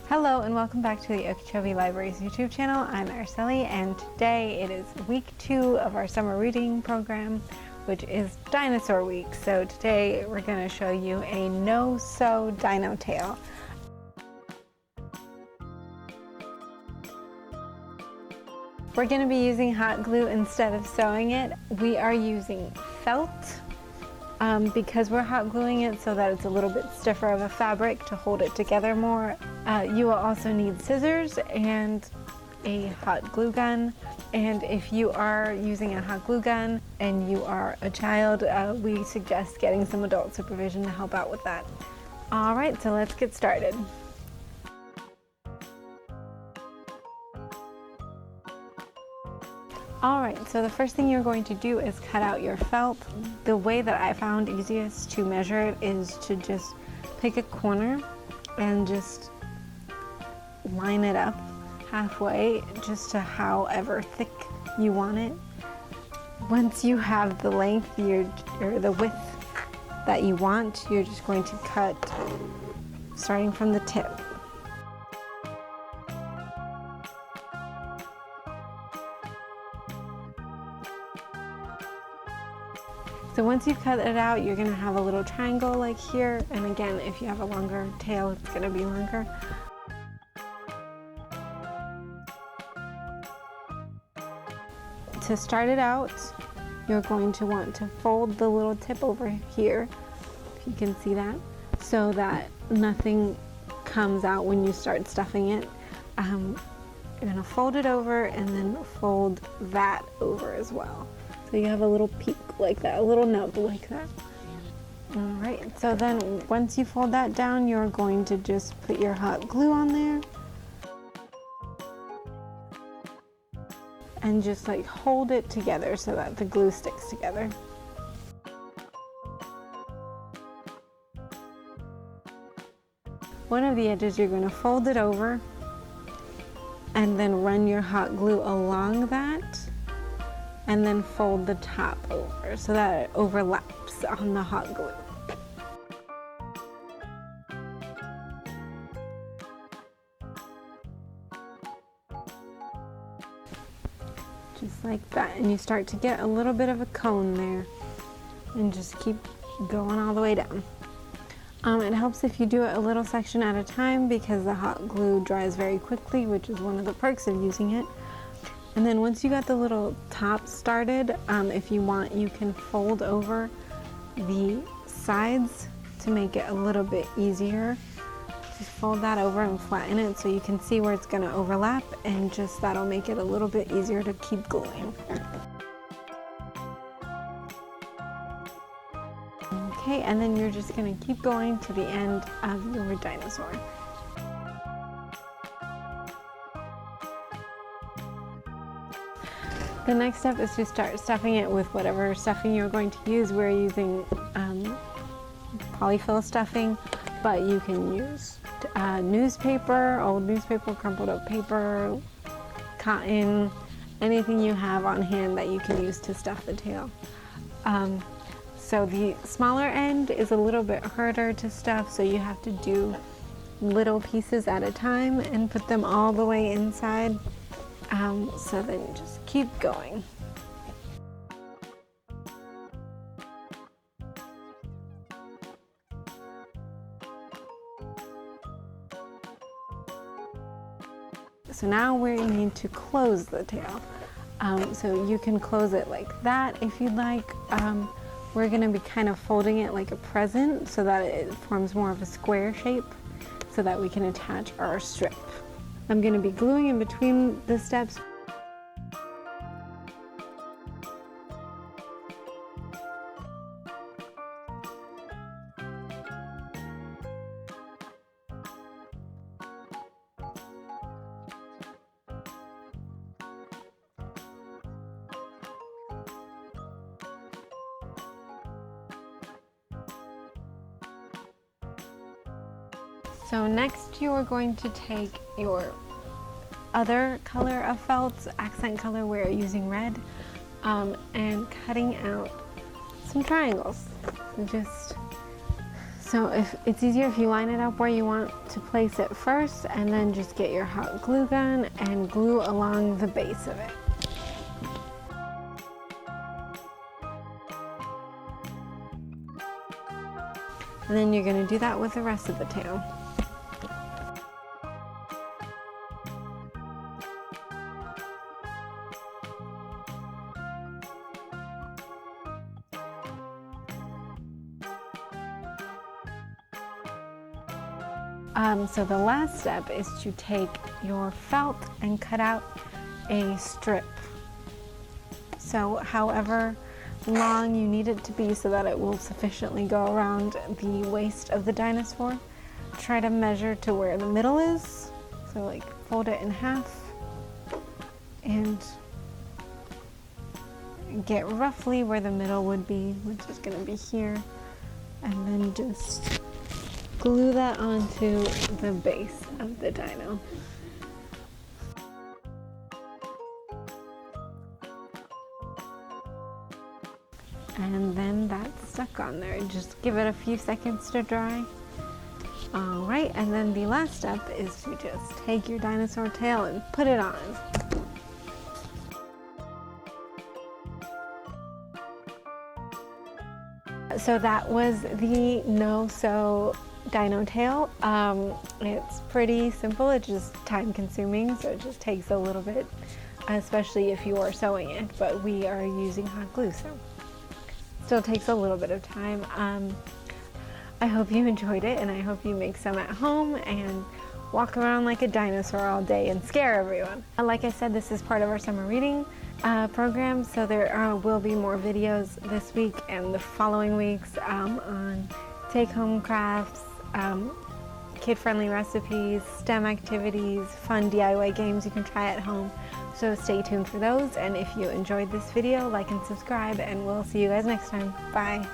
Hello and welcome back to the Okeechobee Library's YouTube channel. I'm Araceli and today it is week 2 of our summer reading program, which is Dinosaur Week. So today we're going to show you a no-sew Dino Tail. We're going to be using hot glue instead of sewing it. We are using felt because we're hot gluing it so that it's a little bit stiffer of a fabric to hold it together more. You will also need scissors and a hot glue gun. And if you are using a hot glue gun and you are a child, we suggest getting some adult supervision to help out with that. All right, so let's get started. Alright, so the first thing you're going to do is cut out your felt. The way that I found easiest to measure it is to just pick a corner and just line it up halfway, just to however thick you want it. Once you have the length or the width that you want, you're just going to cut starting from the tip. So once you've cut it out, you're going to have a little triangle like here, and again, if you have a longer tail, it's going to be longer. To start it out, you're going to want to fold the little tip over here, if you can see that, so that nothing comes out when you start stuffing it. You're going to fold it over and then fold that over as well. So you have a little peak like that, a little nub like that. All right, so then once you fold that down, you're going to just put your hot glue on there and just like hold it together so that the glue sticks together. One of the edges you're going to fold it over and then run your hot glue along that, and then fold the top over so that it overlaps on the hot glue. Just like that, and you start to get a little bit of a cone there, and just keep going all the way down. It helps if you do it a little section at a time because the hot glue dries very quickly, which is one of the perks of using it. And then once you got the little top started, if you want, you can fold over the sides to make it a little bit easier. Just fold that over and flatten it so you can see where it's going to overlap, and just that'll make it a little bit easier to keep gluing. Okay, and then you're just going to keep going to the end of your dinosaur. The next step is to start stuffing it with whatever stuffing you're going to use. We're using polyfill stuffing, but you can use newspaper, old newspaper, crumpled up paper, cotton, anything you have on hand that you can use to stuff the tail. So the smaller end is a little bit harder to stuff, so you have to do little pieces at a time and put them all the way inside. So then you just keep going. So now we need to close the tail. So you can close it like that if you'd like. We're going to be kind of folding it like a present so that it forms more of a square shape so that we can attach our strip. I'm going to be gluing in between the steps. So next you are going to take your other color of felt, accent color, we're using red, and cutting out some triangles. So just So if it's easier if you line it up where you want to place it first, and then just get your hot glue gun and glue along the base of it. And then you're going to do that with the rest of the tail. So the last step is to take your felt and cut out a strip. So however long you need it to be so that it will sufficiently go around the waist of the dinosaur. Try to measure to where the middle is. So like fold it in half and get roughly where the middle would be, which is going to be here, and then just glue that onto the base of the dino. And then that's stuck on there. Just give it a few seconds to dry. All right, and then the last step is to just take your dinosaur tail and put it on. So that was the no-sew dino tail. It's pretty simple. It's just time consuming, so it just takes a little bit, especially if you are sewing it, but we are using hot glue, so still takes a little bit of time. I hope you enjoyed it, and I hope you make some at home and walk around like a dinosaur all day and scare everyone. Like I said, this is part of our summer reading program, so there will be more videos this week and the following weeks on take-home crafts, kid-friendly recipes, STEM activities, fun DIY games you can try at home. So stay tuned for those, and if you enjoyed this video, like and subscribe, and we'll see you guys next time. Bye.